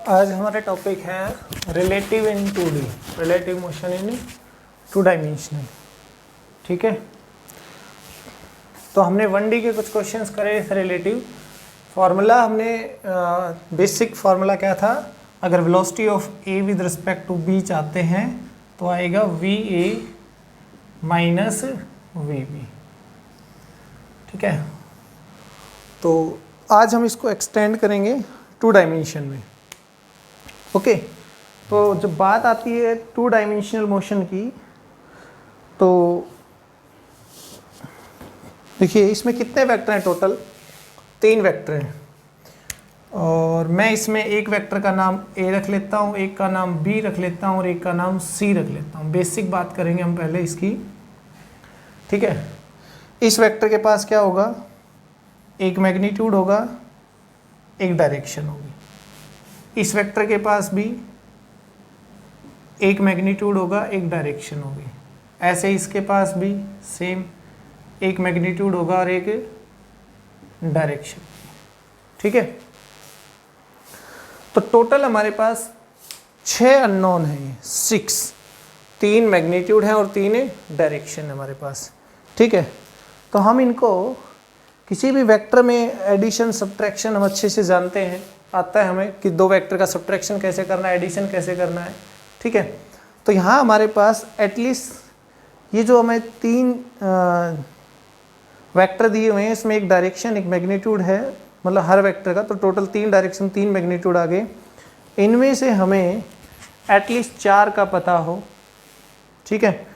आज हमारा टॉपिक है relative in 2D, relative motion in 2 dimensional. ठीक है, तो हमने 1D के कुछ क्वेश्चंस करे थे रिलेटिव। फार्मूला हमने बेसिक फार्मूला क्या था, अगर velocity of A with respect to B चाहते हैं तो आएगा V A minus V B. ठीक है, तो आज हम इसको एक्सटेंड करेंगे 2 डायमेंशन में। ओके, तो जब बात आती है 2 डायमेंशनल मोशन की, तो देखिए इसमें कितने वेक्टर हैं टोटल, 3 वेक्टर हैं। और मैं इसमें एक वेक्टर का नाम ए रख लेता हूँ, एक का नाम बी रख लेता हूँ और एक का नाम सी रख लेता हूँ। बेसिक बात करेंगे हम पहले इसकी। ठीक है, इस वेक्टर के पास क्या होगा, एक मैग्नीट्यूड होगा, एक डायरेक्शन होगी। इस वेक्टर के पास भी एक मैग्नीट्यूड होगा, एक डायरेक्शन होगी। ऐसे इसके पास भी सेम एक मैग्नीट्यूड होगा और एक डायरेक्शन। ठीक है, तो टोटल हमारे पास 6 अननोन है, 6, 3 मैग्नीट्यूड है और 3 डायरेक्शन है हमारे पास। ठीक है, तो हम इनको किसी भी वेक्टर में एडिशन सब्ट्रैक्शन हम अच्छे से जानते हैं, आता है हमें कि 2 वेक्टर का सब्ट्रैक्शन कैसे करना है, एडिशन कैसे करना है। ठीक है, तो यहाँ हमारे पास एटलीस्ट ये जो हमें 3 वेक्टर दिए हुए हैं, इसमें एक डायरेक्शन एक मैग्नीट्यूड है, मतलब हर वेक्टर का, तो टोटल 3 डायरेक्शन 3 मैग्नीट्यूड आ गए। इनमें से हमें एटलीस्ट 4 का पता हो। ठीक है,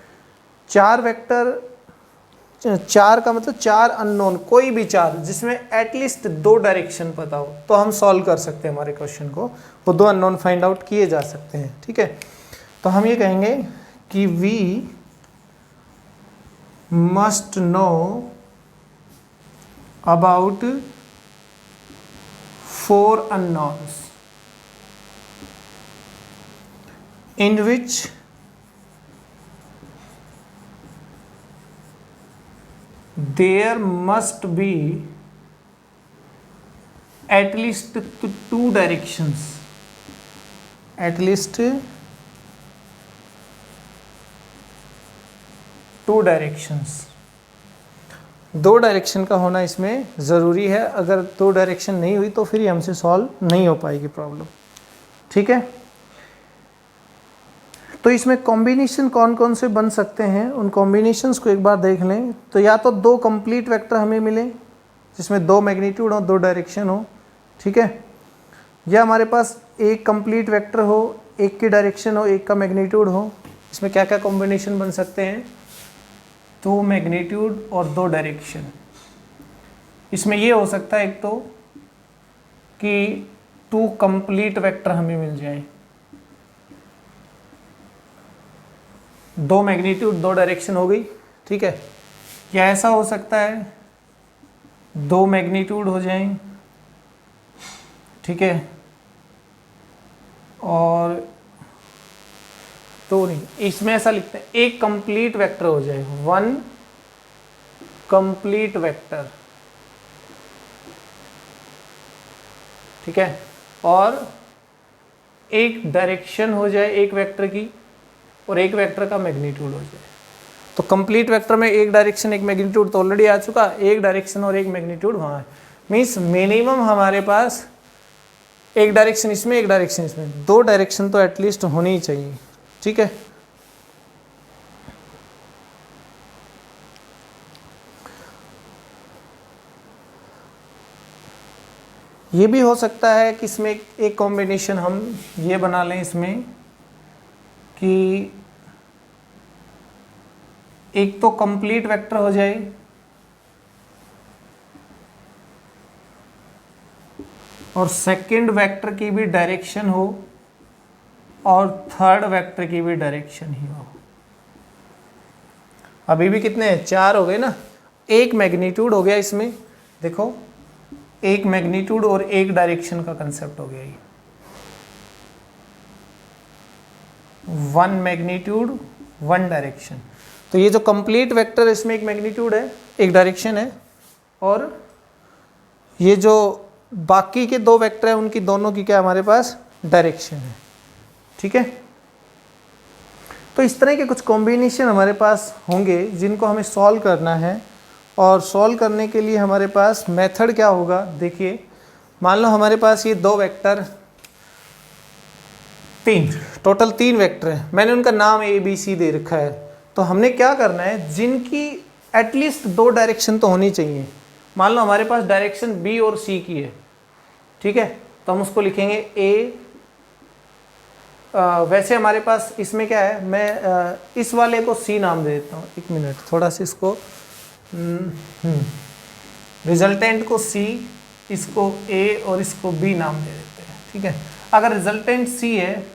4 वेक्टर, 4 का मतलब 4 अननोन, कोई भी 4 जिसमें एटलीस्ट 2 डायरेक्शन पता हो तो हम सॉल्व कर सकते हैं हमारे क्वेश्चन को, वो 2 अननोन फाइंड आउट किए जा सकते हैं। ठीक है, तो हम ये कहेंगे कि we must know about 4 unknowns in which there must be at least 2 directions, at least 2 directions. 2 direction का होना इसमें ज़रूरी है, अगर 2 डायरेक्शन नहीं हुई तो फिर ये हमसे सॉल्व नहीं हो पाएगी प्रॉब्लम। ठीक है, तो इसमें कॉम्बिनेशन कौन कौन से बन सकते हैं, उन कॉम्बिनेशंस को एक बार देख लें। तो या तो 2 कंप्लीट वेक्टर हमें मिले जिसमें 2 मैग्नीट्यूड हो, 2 डायरेक्शन हो। ठीक है, या हमारे पास एक कंप्लीट वेक्टर हो, एक की डायरेक्शन हो, एक का मैग्नीट्यूड हो। इसमें क्या क्या कॉम्बिनेशन बन सकते हैं, 2 मैग्नीट्यूड और 2 डायरेक्शन। इसमें ये हो सकता है एक तो कि 2 कंप्लीट वेक्टर हमें मिल जाए, 2 मैग्नीट्यूड 2 डायरेक्शन हो गई। ठीक है, या ऐसा हो सकता है 2 मैग्नीट्यूड हो जाएं, ठीक है, और तो नहीं, इसमें ऐसा लिखते हैं एक कंप्लीट वेक्टर हो जाए, 1 कंप्लीट वेक्टर। ठीक है, और एक डायरेक्शन हो जाए एक वेक्टर की और एक वेक्टर का मैग्नीट्यूड हो जाए। तो कंप्लीट वेक्टर में एक डायरेक्शन एक मैग्नीट्यूड तो ऑलरेडी आ चुका, एक डायरेक्शन और एक मैग्नीट्यूड वहाँ है। मीन्स मिनिमम हमारे पास एक डायरेक्शन इसमें, एक डायरेक्शन इसमें, 2 डायरेक्शन तो एटलीस्ट होनी ही चाहिए। ठीक है, ये भी हो सकता है कि इसमें एक कॉम्बिनेशन हम ये बना लें इसमें कि एक तो कंप्लीट वेक्टर हो जाए और सेकंड वेक्टर की भी डायरेक्शन हो और थर्ड वेक्टर की भी डायरेक्शन ही हो। अभी भी कितने हैं, 4 हो गए ना। एक मैग्नीट्यूड हो गया इसमें, देखो एक मैग्नीट्यूड और एक डायरेक्शन का कंसेप्ट हो गया ये, 1 मैग्नीट्यूड 1 डायरेक्शन। तो ये जो कंप्लीट वेक्टर है इसमें एक मैग्नीट्यूड है, एक डायरेक्शन है, और ये जो बाकी के 2 वेक्टर हैं उनकी दोनों की क्या हमारे पास डायरेक्शन है। ठीक है, तो इस तरह के कुछ कॉम्बिनेशन हमारे पास होंगे जिनको हमें सॉल्व करना है। और सॉल्व करने के लिए हमारे पास मेथड क्या होगा, देखिए मान लो हमारे पास ये दो वेक्टर, टोटल तीन वेक्टर हैं, मैंने उनका नाम ए बी सी दे रखा है। तो हमने क्या करना है, जिनकी एटलीस्ट दो डायरेक्शन तो होनी चाहिए। मान लो हमारे पास डायरेक्शन बी और सी की है, ठीक है, तो हम उसको लिखेंगे ए। वैसे हमारे पास इसमें क्या है, मैं इस वाले को सी नाम दे देता हूँ। एक मिनट, थोड़ा सा इसको रिजल्टेंट को सी, इसको ए और इसको बी नाम दे देते हैं। ठीक है, अगर रिजल्टेंट सी है,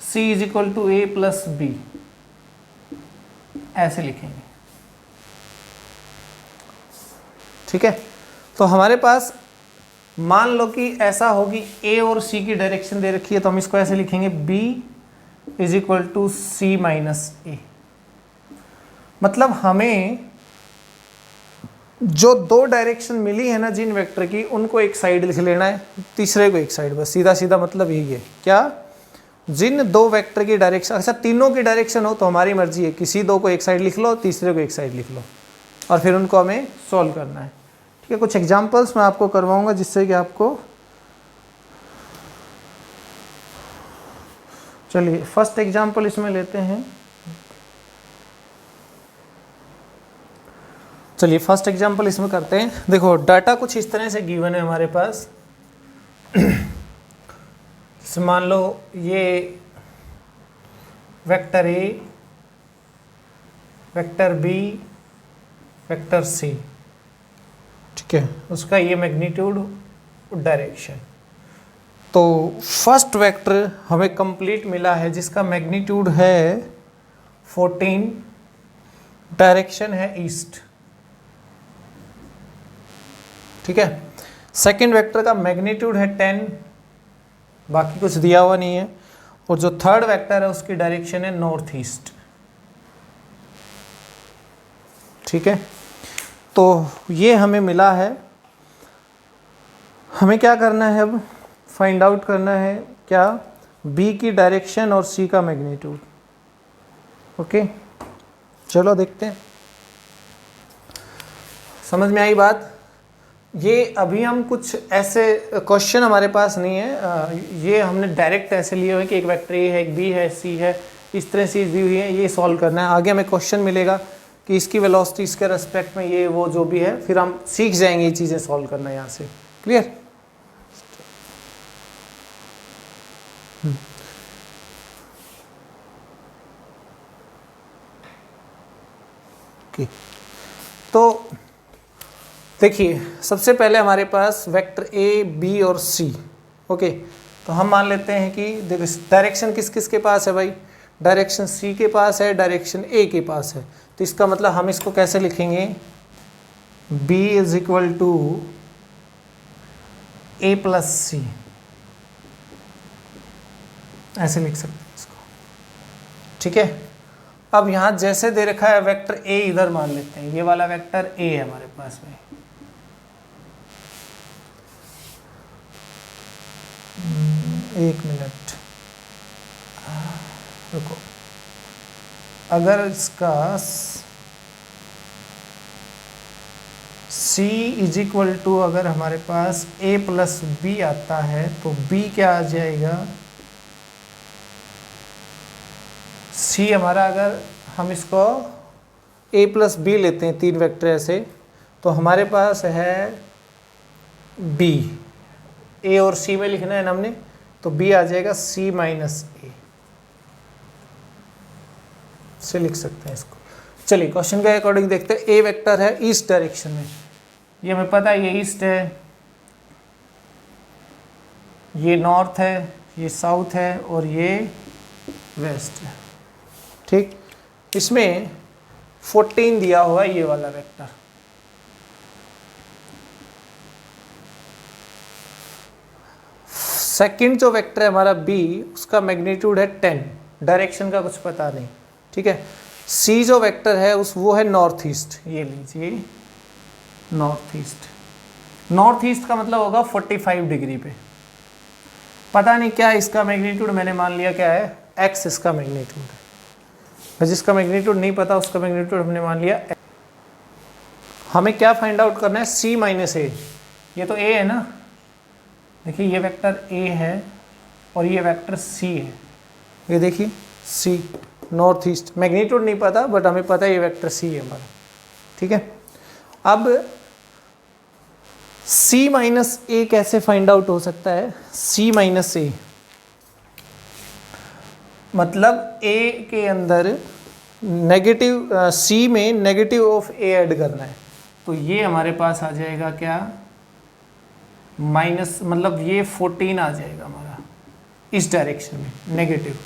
C is equal to A plus B, ऐसे लिखेंगे। ठीक है, तो हमारे पास मान लो कि ऐसा होगी, ए और सी की डायरेक्शन दे रखी है, तो हम इसको ऐसे लिखेंगे B is equal to C minus A. मतलब हमें जो दो डायरेक्शन मिली है ना जिन वेक्टर की, उनको एक साइड लिख लेना है, तीसरे को एक साइड, बस सीधा सीधा मतलब यही है। क्या, जिन दो वेक्टर की डायरेक्शन, अच्छा तीनों की डायरेक्शन हो तो हमारी मर्जी है, किसी दो को एक साइड लिख लो, तीसरे को एक साइड लिख लो, और फिर उनको हमें सॉल्व करना है। ठीक है, कुछ एग्जांपल्स मैं आपको करवाऊंगा जिससे कि आपको, चलिए फर्स्ट एग्जांपल इसमें लेते हैं। चलिए फर्स्ट एग्जांपल इसमें करते हैं। देखो डाटा कुछ इस तरह से गिवन है हमारे पास। मान लो ये vector A, vector B, vector C, ठीक है, उसका ये मैग्नीट्यूड, डायरेक्शन। तो फर्स्ट वेक्टर हमें कंप्लीट मिला है जिसका मैग्नीट्यूड है 14, डायरेक्शन है ईस्ट। ठीक है, सेकेंड वेक्टर का मैग्नीट्यूड है 10, बाकी कुछ दिया हुआ नहीं है। और जो थर्ड वेक्टर है उसकी डायरेक्शन है नॉर्थ ईस्ट। ठीक है, तो ये हमें मिला है। हमें क्या करना है अब, फाइंड आउट करना है क्या, बी की डायरेक्शन और सी का मैग्नीट्यूड। ओके, चलो देखते हैं, समझ में आई बात। ये अभी हम कुछ ऐसे क्वेश्चन हमारे पास नहीं है, ये हमने डायरेक्ट ऐसे लिए हुए हैं कि एक वेक्टर ए है, एक बी है, सी है, इस तरह से दी हुई है, ये सॉल्व करना है। आगे हमें क्वेश्चन मिलेगा कि इसकी वेलोसिटी, इसके रेस्पेक्ट में ये वो जो भी है, फिर हम सीख जाएंगे ये चीज़ें सॉल्व करना यहाँ से। क्लियर? तो देखिए सबसे पहले हमारे पास वेक्टर ए, बी और सी। ओके, तो हम मान लेते हैं कि देखो डायरेक्शन किस किस के पास है भाई, डायरेक्शन सी के पास है, डायरेक्शन ए के पास है। तो इसका मतलब हम इसको कैसे लिखेंगे, B is equal to A plus C, ऐसे लिख सकते हैं इसको। ठीक है, अब यहाँ जैसे दे रखा है वेक्टर ए, इधर मान लेते हैं ये वाला वेक्टर ए है हमारे पास में। एक मिनट रुको, अगर इसका c इज इक्वल टू, अगर हमारे पास a प्लस बी आता है तो b क्या आ जाएगा, c हमारा, अगर हम इसको a प्लस बी लेते हैं, तीन वेक्टर ऐसे, तो हमारे पास है b, a और c में लिखना है ना हमने, तो b आ जाएगा c माइनस ए, से लिख सकते हैं इसको। चलिए क्वेश्चन के अकॉर्डिंग देखते हैं। ए वेक्टर है ईस्ट डायरेक्शन में, ये हमें पता है ये ईस्ट है, ये नॉर्थ है, ये साउथ है और ये वेस्ट है। ठीक, इसमें 14 दिया हुआ है ये वाला वेक्टर। सेकंड जो वेक्टर है हमारा बी, उसका मैग्नीट्यूड है 10, डायरेक्शन का कुछ पता नहीं। ठीक है, सी जो वेक्टर है वो है नॉर्थ ईस्ट, ये लीजिए नॉर्थ ईस्ट। नॉर्थ ईस्ट का मतलब होगा 45 डिग्री पे। पता नहीं क्या इसका मैग्नीट्यूड, मैंने मान लिया क्या है x इसका मैग्नीट्यूड है। जिसका मैग्नीट्यूड नहीं पता उसका मैग्नीट्यूड हमने मान लिया। हमें क्या फाइंड आउट करना है, c माइनस ए। ये तो a है ना, देखिए ये वेक्टर a है और ये वेक्टर c है। ये देखिए c नॉर्थ ईस्ट, मैग्नीट्यूड नहीं पता बट हमें पता है ये वेक्टर c है हमारा। ठीक है, अब c माइनस ए कैसे फाइंड आउट हो सकता है। c माइनस ए मतलब a के अंदर नेगेटिव, c में नेगेटिव ऑफ a ऐड करना है। तो ये हमारे पास आ जाएगा क्या, माइनस, मतलब ये 14 आ जाएगा हमारा इस डायरेक्शन में, नेगेटिव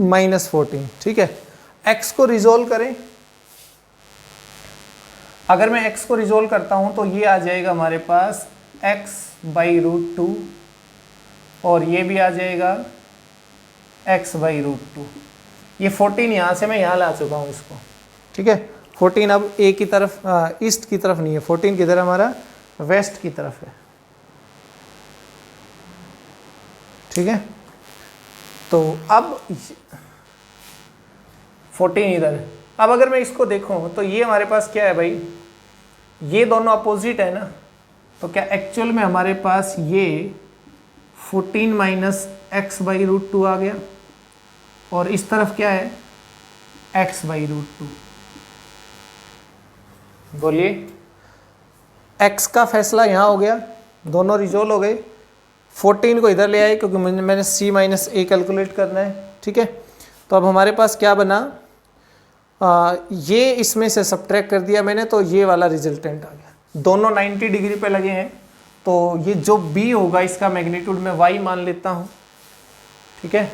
-14। ठीक है, x को रिजोल्व करें। अगर मैं x को रिजोल्व करता हूं तो ये आ जाएगा हमारे पास x/√2 और ये भी आ जाएगा x/√2। ये 14 यहाँ से मैं यहाँ ला चुका हूँ इसको। ठीक है, 14 अब a की तरफ, ईस्ट की तरफ नहीं है, 14 किधर हमारा वेस्ट की तरफ है। ठीक है, तो अब 14 इधर है। अब अगर मैं इसको देखूं तो ये हमारे पास क्या है भाई, ये दोनों अपोजिट है ना, तो क्या एक्चुअल में हमारे पास ये 14 माइनस x/√2 आ गया और इस तरफ क्या है x/√2। बोलिए, x का फैसला यहाँ हो गया, दोनों रिजोल्व हो गए। 14 को इधर ले आए क्योंकि मैंने c माइनस ए कैलकुलेट करना है। ठीक है, तो अब हमारे पास क्या बना, ये इसमें से सब्ट्रैक्ट कर दिया मैंने, तो ये वाला रिजल्टेंट आ गया। दोनों 90 डिग्री पे लगे हैं, तो ये जो b होगा इसका मैग्नीट्यूड मैं y मान लेता हूँ। ठीक है,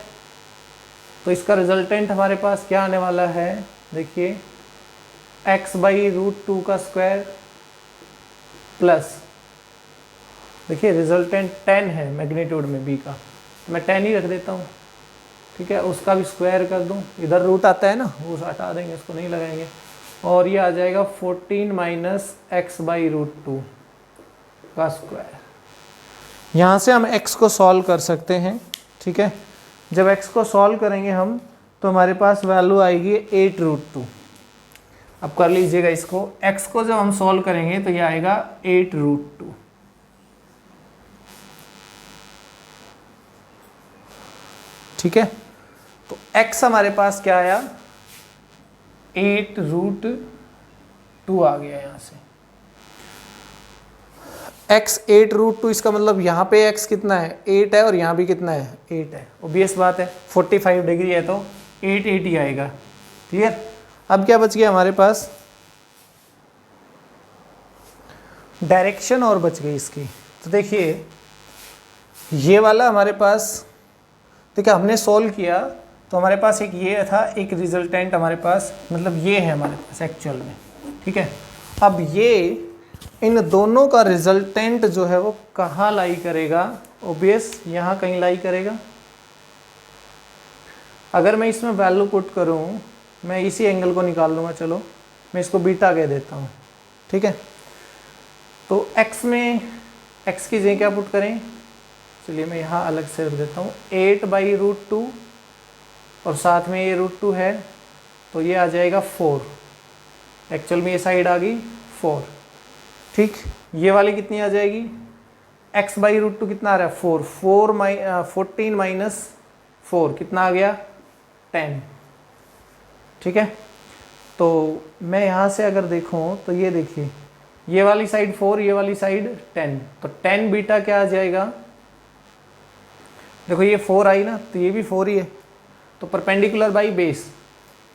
तो इसका रिजल्टेंट हमारे पास क्या आने वाला है, देखिए x/√2 का स्क्वायर प्लस, देखिए रिजल्टेंट 10 है मैग्नीट्यूड में b का, मैं 10 ही रख देता हूँ। ठीक है, उसका भी स्क्वायर कर दूँ, इधर रूट आता है ना, वो हटा देंगे, इसको नहीं लगाएंगे, और ये आ जाएगा 14 माइनस x/√2 का स्क्वायर। यहाँ से हम x को सॉल्व कर सकते हैं। ठीक है, जब x को सॉल्व करेंगे हम तो हमारे पास वैल्यू आएगी 8√2। अब कर लीजिएगा इसको, x को जब हम सॉल्व करेंगे तो ये आएगा 8√2। ठीक है, तो x हमारे पास क्या आया, 8√2 आ गया यहाँ से। x 8√2, इसका मतलब यहाँ पे x कितना है 8 है और यहाँ भी कितना है 8 है। ऑब्वियस बात है, 45 डिग्री है तो 8 ही आएगा। क्लियर। अब क्या बच गया हमारे पास, डायरेक्शन और बच गई इसकी। तो देखिए ये वाला हमारे पास, देखिए हमने सॉल्व किया तो हमारे पास एक ये था, एक रिजल्टेंट हमारे पास, मतलब ये है हमारे पास एक्चुअल में। ठीक है, अब ये इन दोनों का रिजल्टेंट जो है वो कहाँ लाई करेगा, ऑब्वियस यहाँ कहीं लाई करेगा। अगर मैं इसमें वैल्यू पुट करूँ, मैं इसी एंगल को निकाल लूँगा, चलो मैं इसको बीटा कह देता हूँ। ठीक है, तो x में x की जगह क्या पुट करें, चलिए मैं यहाँ अलग से रख देता हूँ 8/√2 और साथ में ये √2 है तो ये आ जाएगा 4। एक्चुअल में ये साइड आ गई 4। ठीक, ये वाली कितनी आ जाएगी, x/√2 कितना आ रहा है 4, 14 माइनस 4 कितना आ गया 10। ठीक है, तो मैं यहाँ से अगर देखूँ तो ये देखिए ये वाली साइड 4, ये वाली साइड 10, तो 10 बीटा क्या आ जाएगा, देखो ये 4 आई ना तो ये भी 4 ही है, तो परपेंडिकुलर बाई बेस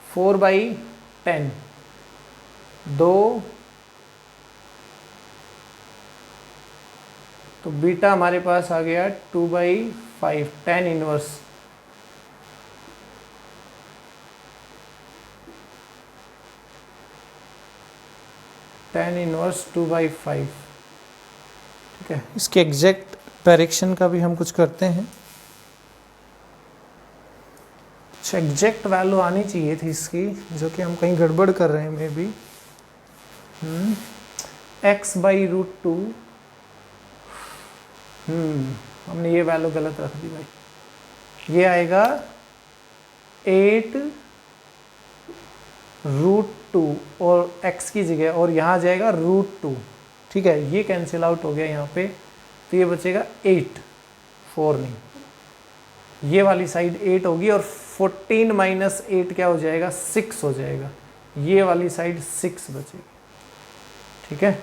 4/10 2, तो बीटा हमारे पास आ गया 2/5 10 इनवर्स। tan inverse 2/5। ठीक है, इसके एग्जैक्ट डायरेक्शन का भी हम कुछ करते हैं। एग्जैक्ट वैल्यू आनी चाहिए थी इसकी, जो कि हम कहीं गड़बड़ कर रहे हैं मे बी। x/√2, हमने ये वैल्यू गलत रख दी भाई, ये आएगा 8√2 और x की जगह, और यहाँ जाएगा √2, ठीक है। ये कैंसिल आउट हो गया यहाँ पे, तो ये बचेगा 8, 4 नहीं, ये वाली साइड 8 होगी, और 14 माइनस 8 क्या हो जाएगा, 6 हो जाएगा, ये वाली साइड 6 बचेगी, ठीक है।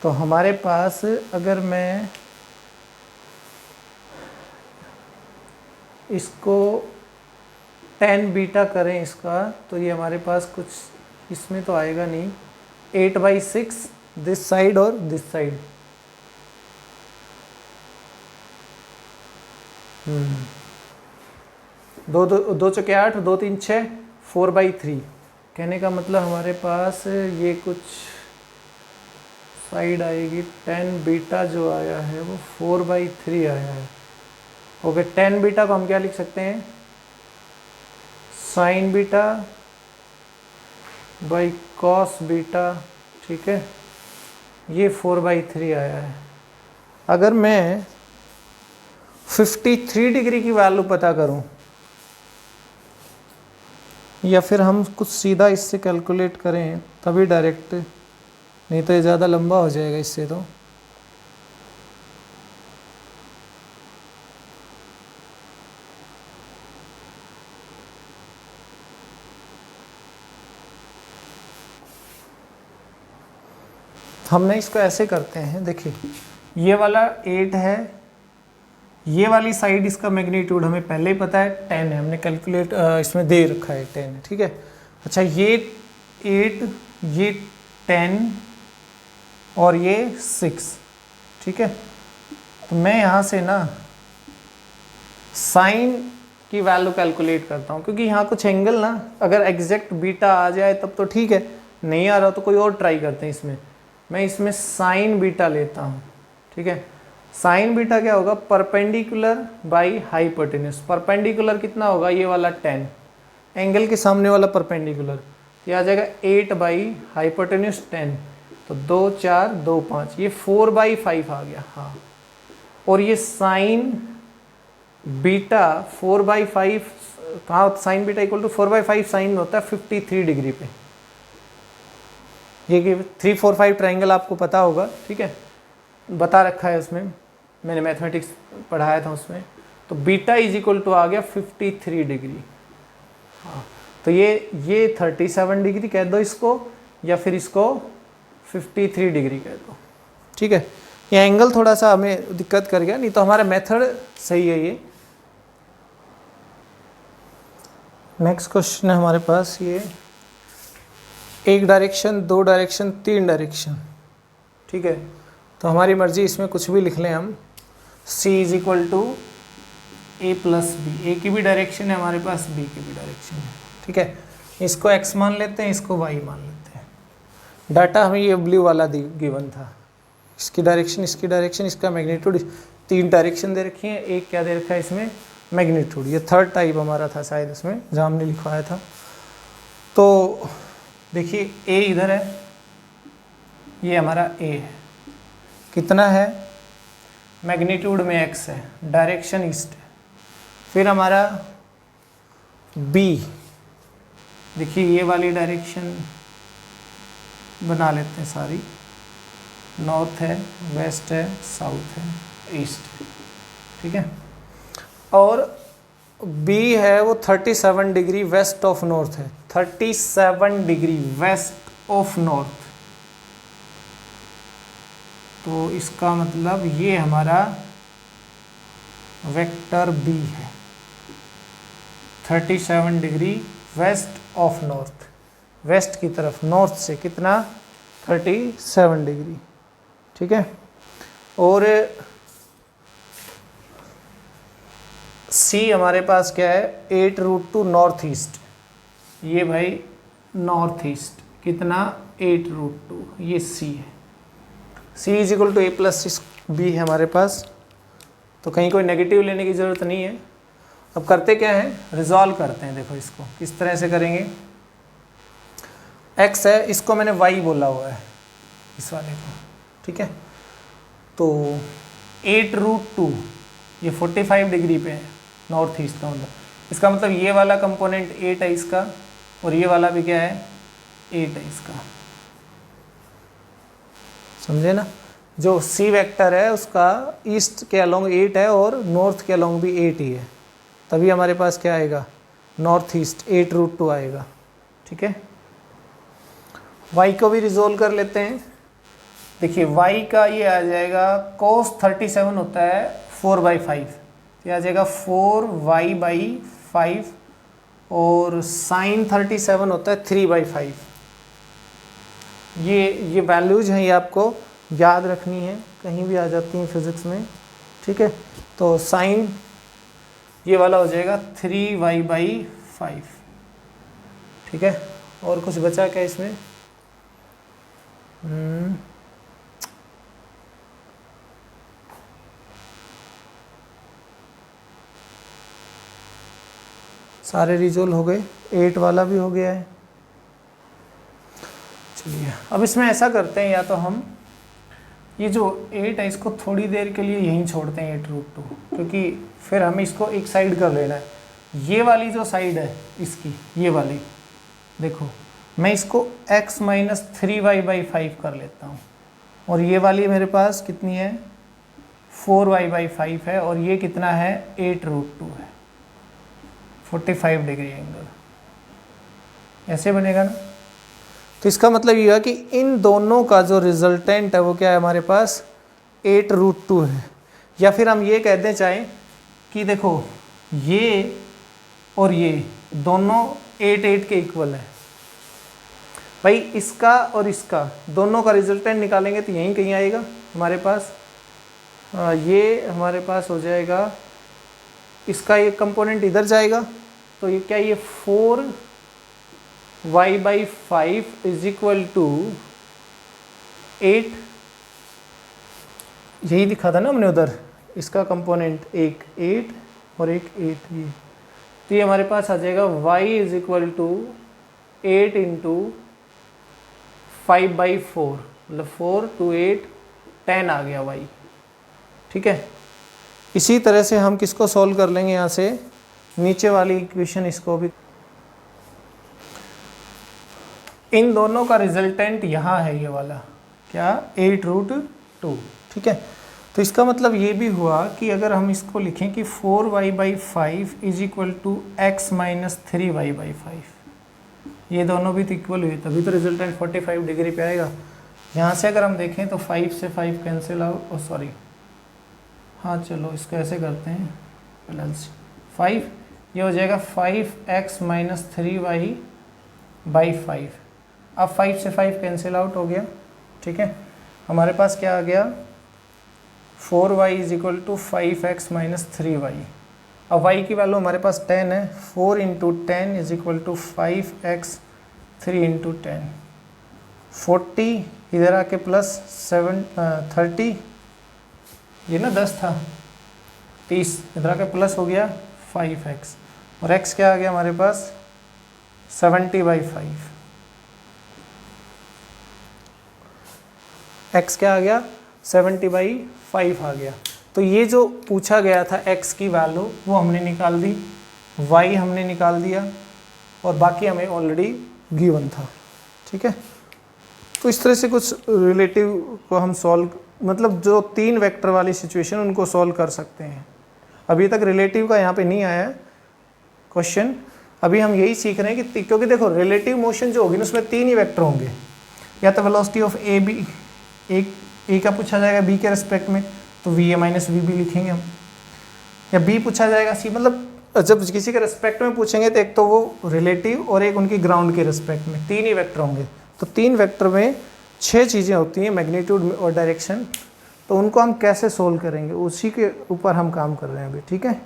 तो हमारे पास अगर मैं इसको 10 बीटा करें इसका, तो ये हमारे पास कुछ इसमें तो आएगा नहीं, 8/6 दिस साइड और दिस साइड, दो चौके 8, 2 3 6, 4/3। कहने का मतलब हमारे पास ये कुछ साइड आएगी, 10 बीटा जो आया है वो 4/3 आया है। ओके, 10 बीटा को हम क्या लिख सकते हैं, sign beta by cos beta, ठीक है, ये 4/3 आया है। अगर मैं 53 डिग्री की वैल्यू पता करूं, या फिर हम कुछ सीधा इससे कैलकुलेट करें तभी डायरेक्ट, नहीं तो ये ज़्यादा लंबा हो जाएगा इससे तो। हमने इसको ऐसे करते हैं, देखिए ये वाला 8 है, ये वाली साइड इसका मैग्नीट्यूड हमें पहले ही पता है 10 है, हमने कैलकुलेट इसमें दे रखा है 10 है, ठीक है। अच्छा, ये 8, ये 10 और ये 6, ठीक है। तो मैं यहाँ से ना साइन की वैल्यू कैलकुलेट करता हूँ, क्योंकि यहाँ कुछ एंगल ना अगर एग्जैक्ट बीटा आ जाए तब तो ठीक है, नहीं आ रहा तो कोई और ट्राई करते हैं इसमें। मैं इसमें साइन बीटा लेता हूँ, ठीक है। साइन बीटा क्या होगा, परपेंडिकुलर बाई हाइपोटेन्यूज। परपेंडिकुलर कितना होगा, ये वाला 10, एंगल के सामने वाला परपेंडिकुलर, ये आ जाएगा 8 बाई हाइपोटेन्यूज 10, तो 2 4 2 5, ये 4/5 आ गया, हाँ। और ये साइन बीटा 4/5 कहाँ, sine beta equal to 4/5 sine में होता है 53 डिग्री पे। ये 3 4 5 ट्राइंगल आपको पता होगा, ठीक है, बता रखा है उसमें, मैंने मैथमेटिक्स पढ़ाया था उसमें। तो बीटा इज इक्वल टू आ गया 53 डिग्री, हाँ। तो ये 37 डिग्री कह दो इसको, या फिर इसको 53 डिग्री कह दो, ठीक है। ये एंगल थोड़ा सा हमें दिक्कत कर गया, नहीं तो हमारा मेथड सही है ये। नेक्स्ट क्वेश्चन है हमारे पास, ये 1 डायरेक्शन, 2 डायरेक्शन, 3 डायरेक्शन, ठीक है। तो हमारी मर्जी, इसमें कुछ भी लिख लें हम। C is equal to A plus B, A की भी डायरेक्शन है हमारे पास, बी की भी डायरेक्शन है, ठीक है। इसको x मान लेते हैं, इसको y मान लेते हैं। डाटा हमें ये ब्लू वाला गिवन था, इसकी डायरेक्शन, इसकी डायरेक्शन, इसका मैग्नीट्यूड, 3 डायरेक्शन दे रखी है, एक क्या दे रखा है इसमें, मैग्नीट्यूड। ये थर्ड टाइप हमारा था शायद इसमें, जहाँ हमने लिखवाया था। तो देखिए A इधर है, ये हमारा A है, कितना है, मैग्नीट्यूड में x है, डायरेक्शन ईस्ट है। फिर हमारा B, देखिए ये वाली डायरेक्शन बना लेते हैं सारी, नॉर्थ है, वेस्ट है, साउथ है, ईस्ट है, ठीक है। और B है वो 37 डिग्री वेस्ट ऑफ नॉर्थ है, 37 डिग्री वेस्ट ऑफ नॉर्थ। तो इसका मतलब ये हमारा वेक्टर B है, 37 degree west of north, west की तरफ, नॉर्थ से कितना, 37 डिग्री, ठीक है। और C हमारे पास क्या है, 8√2 नॉर्थ ईस्ट, ये भाई नॉर्थ ईस्ट, कितना, 8√2, ये C है। C is equal to A plus B है हमारे पास, तो कहीं कोई नेगेटिव लेने की ज़रूरत नहीं है। अब करते क्या है, रिजॉल्व करते हैं। देखो इसको किस तरह से करेंगे, x है, इसको मैंने y बोला हुआ है इस वाले को, ठीक है। तो 8√2 ये 45 डिग्री पे है नॉर्थ ईस्ट का, मतलब इसका मतलब ये वाला कंपोनेंट 8 है इसका, और ये वाला भी क्या है 8 है इसका, समझे ना। जो सी वेक्टर है उसका ईस्ट के अलोंग 8 है और नॉर्थ के अलोंग भी 8 ही है, तभी हमारे पास क्या आएगा नॉर्थ ईस्ट 8√2 आएगा, ठीक है। y को भी रिजोल्व कर लेते हैं। देखिए y का ये आ जाएगा cos 37 होता है 4/5, ये आ जाएगा 4y/5, और sin 37 होता है 3/5। ये वैल्यूज हैं, ये आपको याद रखनी है, कहीं भी आ जाती हैं फिजिक्स में, ठीक है। तो साइन ये वाला हो जाएगा 3y/5, ठीक है। और कुछ बचा क्या इसमें? सारे रिजोल्व हो गए, 8 वाला भी हो गया है। चलिए अब इसमें ऐसा करते हैं, या तो हम ये जो 8 है इसको थोड़ी देर के लिए यहीं छोड़ते हैं 8√2, क्योंकि फिर हमें इसको एक साइड कर लेना है। ये वाली जो साइड है इसकी, ये वाली देखो, मैं इसको x - 3y/5 कर लेता हूँ, और ये वाली मेरे पास कितनी है 4y/5 है, और ये कितना है 8√2 है, 45 डिग्री एंगल, ऐसे बनेगा ना। तो इसका मतलब ये है कि इन दोनों का जो रिजल्टेंट है वो क्या है हमारे पास 8√2 है। या फिर हम ये कह दें चाहें कि देखो ये और ये दोनों 8 के इक्वल है भाई, इसका और इसका दोनों का रिजल्टेंट निकालेंगे तो यहीं कहीं आएगा हमारे पास। ये हमारे पास हो जाएगा, इसका एक कंपोनेंट इधर जाएगा, तो ये क्या, ये 4y/5 इज इक्वल टू 8, यही लिखा था ना हमने उधर, इसका कंपोनेंट एक 8 और एक 8, ये तो ये हमारे पास आ जाएगा y इज इक्वल टू 8 × 5/4, मतलब 4 × 8 10 आ गया y, ठीक है। इसी तरह से हम किसको सॉल्व कर लेंगे, यहाँ से नीचे वाली इक्वेशन, इसको भी। इन दोनों का रिजल्टेंट यहाँ है, ये वाला क्या 8√2, ठीक है। तो इसका मतलब ये भी हुआ कि अगर हम इसको लिखें कि 4y/5 is equal to x - 3y/5, ये दोनों भी तो इक्वल हुए, तभी तो रिजल्टेंट 45 डिग्री पे आएगा। यहाँ से अगर हम देखें तो 5 से 5 कैंसिल आउट, ओ सॉरी, हाँ चलो इसको ऐसे करते हैं, प्लस 5, ये हो जाएगा 5x - 3y/5। अब 5 से 5 कैंसिल आउट हो गया, ठीक है। हमारे पास क्या आ गया 4y is equal to 5x - 3y। अब y की वैल्यू हमारे पास 10 है, 4 × 10 इज इक्वल टू 5x, 3 × 10, 40, इधर आके प्लस 30, ये ना 10 था, 30, इधर आके प्लस हो गया 5x, और x क्या आ गया हमारे पास 70/5, x क्या आ गया 70/5 आ गया। तो ये जो पूछा गया था x की वैल्यू वो हमने निकाल दी, y हमने निकाल दिया, और बाकी हमें ऑलरेडी गिवन था, ठीक है। तो इस तरह से कुछ रिलेटिव को हम सॉल्व, मतलब जो 3 वेक्टर वाली सिचुएशन उनको सॉल्व कर सकते हैं। अभी तक रिलेटिव का यहाँ पे नहीं आया है क्वेश्चन, अभी हम यही सीख रहे हैं कि क्योंकि देखो रिलेटिव मोशन जो होगी ना उसमें 3 ही वेक्टर होंगे, या तो वेलोसिटी ऑफ ए बी, एक ए का पूछा जाएगा बी के रेस्पेक्ट में तो VA - VB लिखेंगे हम, या बी पूछा जाएगा सी, मतलब जब किसी के रेस्पेक्ट में पूछेंगे तो एक तो वो रिलेटिव और एक उनकी ग्राउंड के रेस्पेक्ट में, 3 ही वेक्टर होंगे। तो 3 वेक्टर में 6 चीज़ें होती हैं, मैग्नीट्यूड और डायरेक्शन, तो उनको हम कैसे सोल्व करेंगे उसी के ऊपर हम काम कर रहे हैं अभी, ठीक है।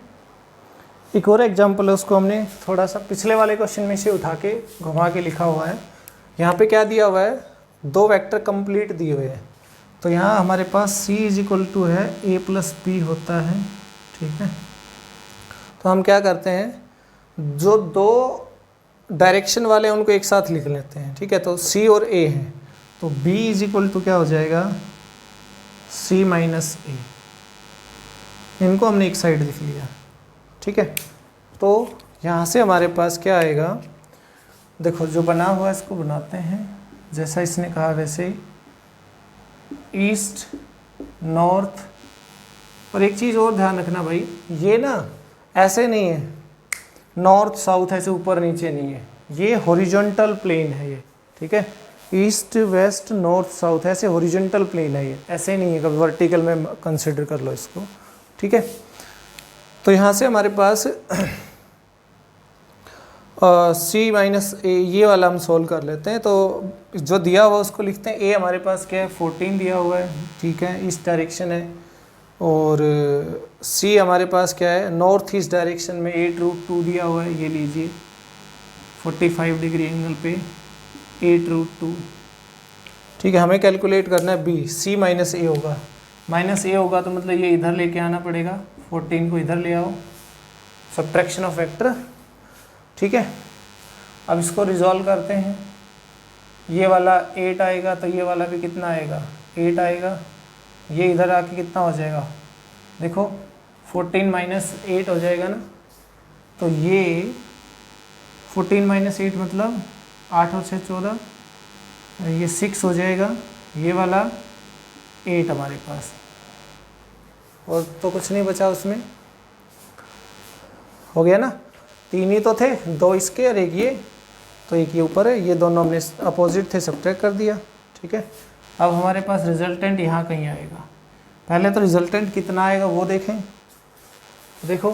एक और एग्जाम्पल है, उसको हमने थोड़ा सा पिछले वाले क्वेश्चन में से उठा के घुमा के लिखा हुआ है। यहाँ पे क्या दिया हुआ है, 2 वेक्टर कंप्लीट दिए हुए हैं, तो यहाँ हमारे पास c इज इक्वल टू है a + b होता है, ठीक है। तो हम क्या करते हैं, जो 2 डायरेक्शन वाले उनको एक साथ लिख लेते हैं, ठीक है। तो C और A है, तो B इज इक्वल टू क्या हो जाएगा, C माइनस A। इनको हमने एक साइड लिख लिया, ठीक है। तो यहाँ से हमारे पास क्या आएगा, देखो जो बना हुआ है इसको बनाते हैं, जैसा इसने कहा वैसे ईस्ट नॉर्थ। और एक चीज़ और ध्यान रखना भाई, ये ना ऐसे नहीं है नॉर्थ साउथ ऐसे ऊपर नीचे नहीं है, ये हॉरिजॉन्टल प्लेन है ये, ठीक है। ईस्ट वेस्ट नॉर्थ साउथ ऐसे हॉरिजॉन्टल प्लेन है ये, ऐसे नहीं है, कभी वर्टिकल में कंसिडर कर लो इसको, ठीक है। तो यहाँ से हमारे पास C माइनस A ये वाला हम सोल्व कर लेते हैं। तो जो दिया हुआ उसको लिखते हैं। A हमारे पास क्या है 14 दिया हुआ है, ठीक है, इस डायरेक्शन है। और C हमारे पास क्या है नॉर्थ ईस्ट डायरेक्शन में 8√2 दिया हुआ है, ये लीजिए 45 डिग्री एंगल पे 8√2, ठीक है। हमें कैलकुलेट करना है B, C माइनस A होगा, माइनस A होगा तो मतलब ये इधर लेके आना पड़ेगा, 14 को इधर ले आओ, सब्ट्रैक्शन ऑफ वेक्टर, ठीक है। अब इसको रिजॉल्व करते हैं, ये वाला 8 आएगा तो ये वाला भी कितना आएगा 8 आएगा, ये इधर आके कितना हो जाएगा देखो 14 माइनस 8 हो जाएगा ना, तो ये 14 माइनस 8 मतलब 8 और 6 14, ये 6 हो जाएगा, ये वाला 8 हमारे पास, और तो कुछ नहीं बचा उसमें, हो गया ना, 3 ही तो थे, 2 इसके और 1 ये, तो 1 ये ऊपर है, ये दोनों हमने अपोजिट थे सब्ट्रैक्ट कर दिया, ठीक है। अब हमारे पास रिजल्टेंट यहाँ कहीं आएगा, पहले तो रिजल्टेंट कितना आएगा वो देखें, देखो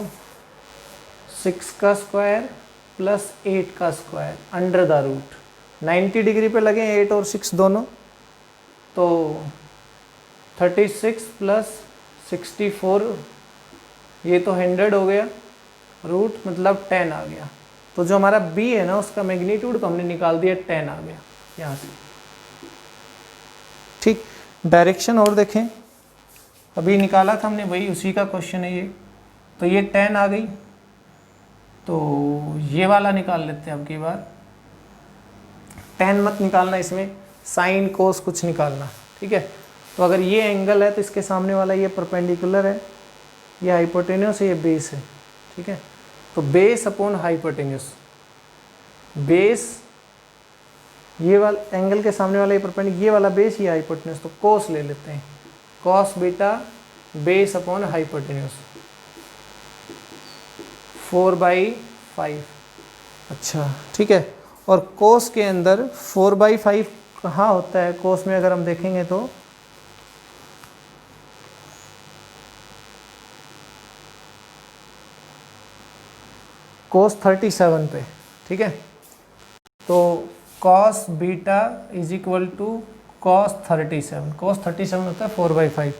6 का स्क्वायर प्लस 8 का square under the root, 90 degree पे लगे 8 और 6 दोनों, तो 36 प्लस 64, ये तो 100 हो गया, रूट मतलब 10 आ गया। तो जो हमारा B है ना उसका मैग्नीट्यूड तो हमने निकाल दिया, 10 आ गया यहाँ से, ठीक। डायरेक्शन और देखें, अभी निकाला था हमने, वही उसी का क्वेश्चन है ये, तो ये 10 आ गई, तो ये वाला निकाल लेते हैं अब की बार, 10 मत निकालना इसमें, साइन कोस कुछ निकालना, ठीक है। तो अगर ये एंगल है तो इसके सामने वाला ये परपेंडिकुलर है, ये हाइपोटेन्यूस है, ये बेस है, ठीक है। तो बेस अपॉन हाइपोटेन्यूस, बेस ये वाला एंगल के सामने वाला ये परपेंडिकुलर, ये वाला बेस, ये हाइपोटेन्यूस, तो कोस ले लेते हैं, cos beta base upon hypotenuse 4/5, अच्छा ठीक है। और कोस के अंदर 4/5 कहाँ होता है, कोस में अगर हम देखेंगे तो कोस 37 पे, ठीक है। तो cos beta is equal to cos 37, cos 37 होता है 4/5,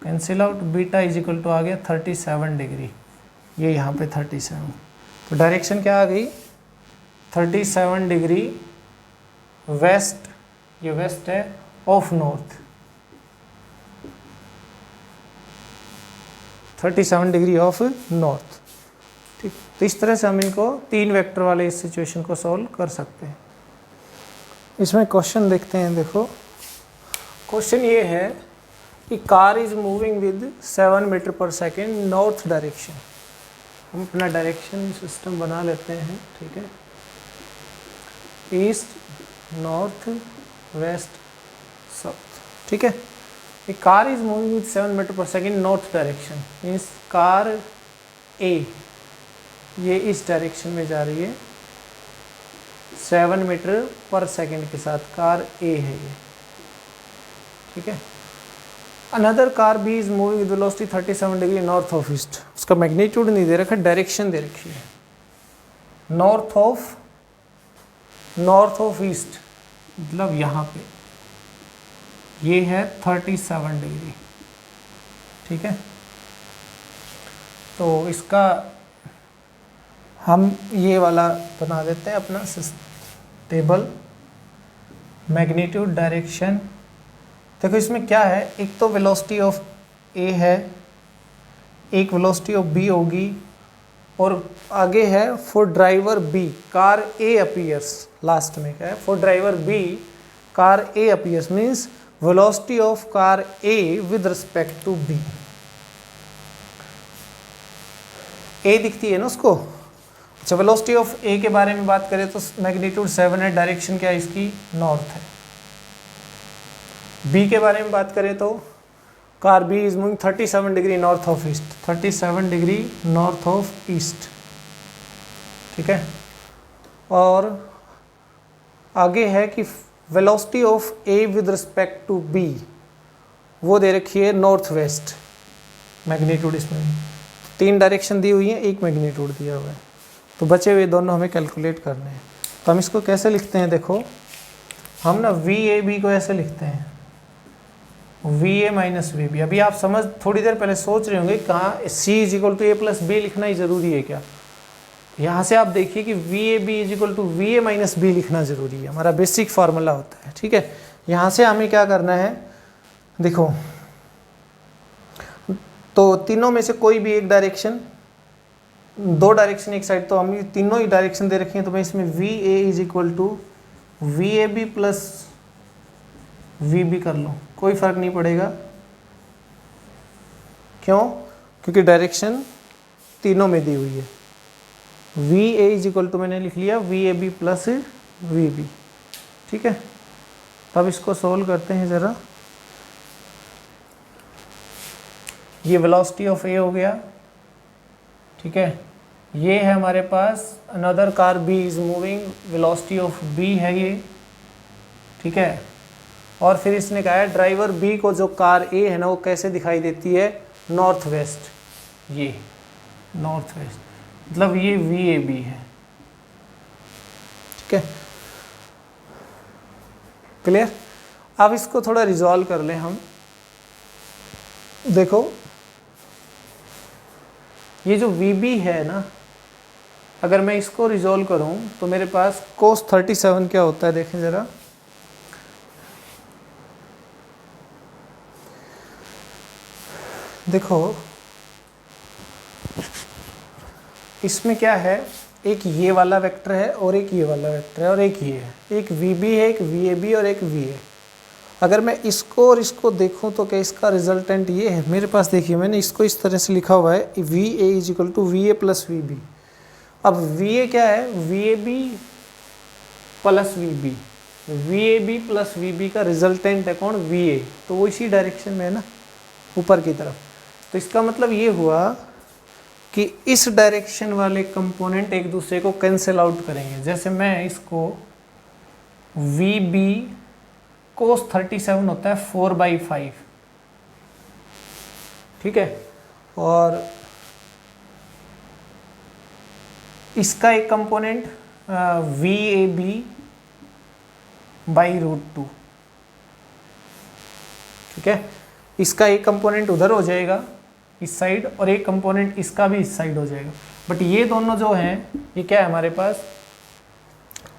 cancel out, beta is equal to आ गया 37 डिग्री, ये यहाँ पे 37, तो डायरेक्शन क्या आ गई 37 डिग्री वेस्ट, ये वेस्ट है of north, 37 degree of north, ठीक। तो इस तरह से हम इनको 3 वेक्टर वाले इस सिचुएशन को सॉल्व कर सकते हैं। इसमें क्वेश्चन देखते हैं, देखो क्वेश्चन ये है कि car is moving with 7 metre per second north direction, हम अपना डायरेक्शन सिस्टम बना लेते हैं, ठीक है, ईस्ट नॉर्थ वेस्ट साउथ, ठीक है। A car is moving with 7 metre per second north direction, means car A ये इस डायरेक्शन में जा रही है 7 मीटर पर सेकेंड के साथ, कार ए है ये, ठीक है। Another car B is moving with velocity 37 degree north of east, उसका मैग्नीट्यूड नहीं दे रखा, डायरेक्शन दे रखी है नॉर्थ ऑफ ईस्ट, मतलब यहाँ पे ये है 37 डिग्री, ठीक है। तो इसका हम ये वाला बना देते हैं अपना टेबल, मैग्नीट्यूड डायरेक्शन। देखो इसमें क्या है, एक तो वेलोसिटी ऑफ ए है, एक वेलोसिटी ऑफ बी होगी, और आगे है for driver B car A appears, last में क्या है, for driver B car A appears means velocity of car A with respect to B. A दिखती है ना उसको। अच्छा, वेलोसिटी ऑफ ए के बारे में बात करें तो मैग्नीट्यूड 7 है, डायरेक्शन क्या है इसकी, नॉर्थ है। बी के बारे में बात करें तो car B is moving 37 degree north of east, 37 degree north of east, ठीक है। और आगे है कि velocity of A with respect to B, वो दे रखी है नॉर्थ वेस्ट मैग्नीट्यूड। इसमें 3 डायरेक्शन दी हुई है, 1 मैग्नीट्यूड दिया हुआ है, तो बचे हुए दोनों हमें कैलकुलेट करने हैं। तो हम इसको कैसे लिखते हैं, देखो हम ना वी ए बी को ऐसे लिखते हैं, V A minus V B. अभी आप समझ थोड़ी देर पहले सोच रहे होंगे कहाँ C is equal to A plus B लिखना ही ज़रूरी है क्या। यहाँ से आप देखिए कि V A B is equal to V A minus B लिखना ज़रूरी है, हमारा बेसिक फार्मूला होता है, ठीक है। यहाँ से हमें क्या करना है, देखो तो तीनों में से कोई भी एक डायरेक्शन, 2 डायरेक्शन एक साइड, तो हम तीनों ही डायरेक्शन दे रखे हैं, तो मैं इसमें V A is equal to V A B plus V B कर लूँ, कोई फर्क नहीं पड़ेगा। क्यों? क्योंकि डायरेक्शन तीनों में दी हुई है। V A is equal to मैंने लिख लिया V A B plus V B, ठीक है। अब इसको सोल्व करते हैं ज़रा। ये वेलोसिटी ऑफ ए हो गया, ठीक है। ये है हमारे पास another car B is moving, velocity of B है ये, ठीक है। और फिर इसने कहा है ड्राइवर बी को जो कार ए है ना वो कैसे दिखाई देती है, नॉर्थ वेस्ट, ये नॉर्थ वेस्ट, मतलब ये वी ए बी है, ठीक है। क्लियर? अब इसको थोड़ा रिजॉल्व कर लें हम। देखो ये जो वी बी है ना, अगर मैं इसको रिजॉल्व करूं तो मेरे पास cos 37 क्या होता है, देखें ज़रा। देखो इसमें क्या है, एक ये वाला वेक्टर है और एक ये वाला वेक्टर है और एक ये है, एक वी बी है, एक वी ए बी और एक वी ए। अगर मैं इसको और इसको देखूं तो क्या इसका रिजल्टेंट ये है मेरे पास। देखिए मैंने इसको इस तरह से लिखा हुआ है V A is equal to V A plus V B. अब वी ए क्या है, V A B plus V B, V A B plus V B का रिजल्टेंट है कौन, वी ए, तो वो इसी डायरेक्शन में है ना, ऊपर की तरफ। तो इसका मतलब ये हुआ कि इस डायरेक्शन वाले कंपोनेंट एक दूसरे को कैंसिल आउट करेंगे। जैसे मैं इसको वी बी cos 37 होता है 4/5, ठीक है। और इसका एक कंपोनेंट वी ए बी √2, ठीक है। इसका एक कंपोनेंट उधर हो जाएगा इस साइड और एक कंपोनेंट इसका भी इस साइड हो जाएगा। बट ये दोनों जो हैं ये क्या है हमारे पास,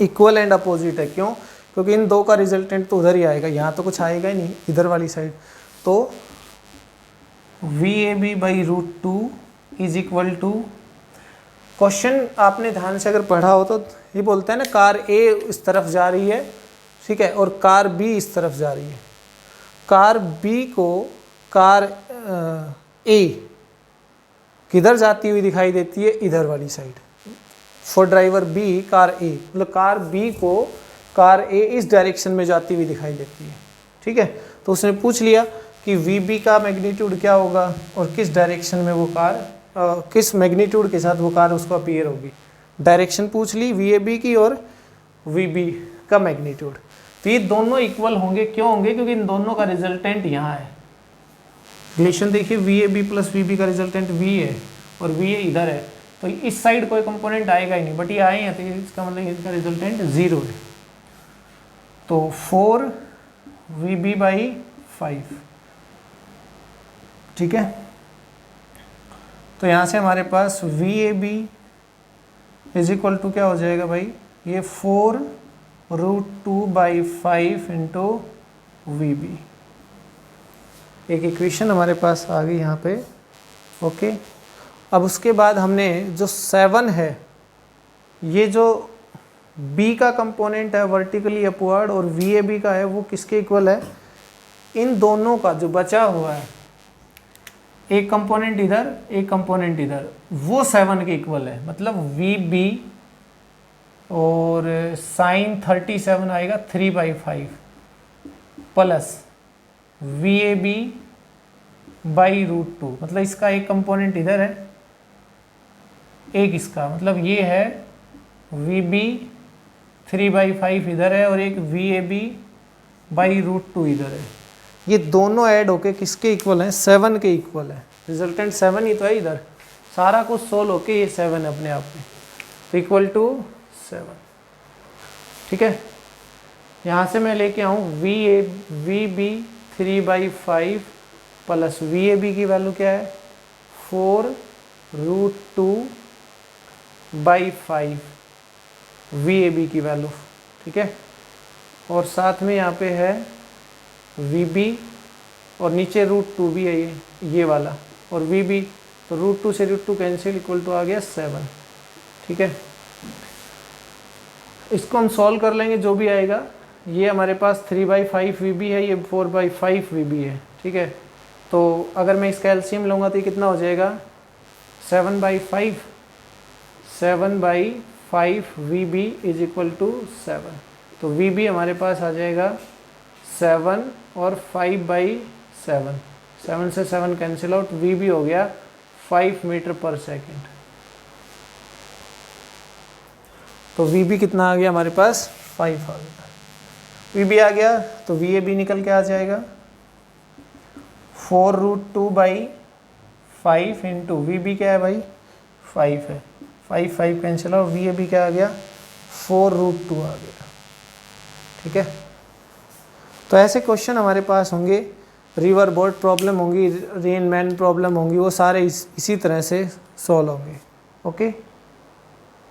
इक्वल एंड अपोजिट है। क्यों? क्योंकि इन दो का रिजल्टेंट तो उधर ही आएगा, यहाँ तो कुछ आएगा ही नहीं इधर वाली साइड। तो V A B √2 is equal to, question आपने ध्यान से अगर पढ़ा हो तो ये बोलता है ना कार ए इस तरफ जा रही है, ठीक है, और कार बी इस तरफ जा रही है। कार बी को कार ए किधर जाती हुई दिखाई देती है, इधर वाली side. For driver B car A, मतलब कार बी को कार ए इस डायरेक्शन में जाती हुई दिखाई देती है, ठीक है। तो उसने पूछ लिया कि वी बी का मैग्नीट्यूड क्या होगा और किस डायरेक्शन में वो कार किस मैग्नीट्यूड के साथ वो कार उसको अपीयर होगी। डायरेक्शन पूछ ली वी ए बी की और वी बी का मैग्नीट्यूड। तो ये दोनों इक्वल होंगे। क्यों होंगे? क्योंकि इन दोनों का रिजल्टेंट यहाँ है। रिलेशन देखिए, V A B plus V B का रिजल्टेंट वी है और वी ए इधर है, तो इस साइड कोई कंपोनेंट आएगा ही नहीं, बट ये आए हैं तो इसका मतलब इसका रिजल्टेंट 0 है। तो 4VB/5, ठीक है। तो यहाँ से हमारे पास VAB इज इक्वल टू क्या हो जाएगा भाई, ये 4√2/5 इंटू VB। एक इक्वेशन हमारे पास आ गई यहाँ पे, ओके। अब उसके बाद हमने जो 7 है, ये जो B का कंपोनेंट है वर्टिकली अपवर्ड और VAB का है वो किसके इक्वल है, इन दोनों का जो बचा हुआ है, एक कंपोनेंट इधर एक कंपोनेंट इधर, वो 7 के इक्वल है। मतलब VB और साइन 37 आएगा 3/5 प्लस VAB बाई √2, मतलब इसका एक कंपोनेंट इधर है एक इसका, मतलब ये है VB 3/5 इधर है और एक VAB बाई √2 इधर है। ये दोनों ऐड होके किसके इक्वल हैं, 7 के इक्वल है। रिजल्टेंट 7 ही तो है इधर, सारा कुछ सोल्व होके ये 7 अपने आप में, तो इक्वल टू 7। ठीक है, यहाँ से मैं लेके आऊँ VB 3/5 प्लस VAB की वैल्यू क्या है 4√2/5 VAB की वैल्यू। ठीक है, और साथ में यहाँ पे है VB और नीचे √2 भी है ये वाला और VB, तो √2 से √2 कैंसिल, इक्वल टू आ गया 7। ठीक है, इसको हम सॉल्व कर लेंगे जो भी आएगा। ये हमारे पास 3/5 VB है, ये 4/5 VB है। ठीक है, तो अगर मैं इसका एलसीएम लूँगा तो ये कितना हो जाएगा 7/5 VB इज इक्वल टू 7। तो VB हमारे पास आ जाएगा 7 और 5/7, 7 से 7 कैंसिल आउट, VB हो गया 5 मीटर पर सेकेंड। तो VB कितना आ गया हमारे पास 5 आ गया। VB आ गया तो VAB निकल के आ जाएगा 4√2/5 इंटू VB क्या है भाई 5 है, 5 कैंसिल आउट, VAB क्या आ गया 4√2 आ गया। ठीक है, तो ऐसे क्वेश्चन हमारे पास होंगे, रिवर बोट प्रॉब्लम होंगी, रेन मैन प्रॉब्लम होंगी, वो सारे इसी तरह से सॉल्व होंगे। ओके।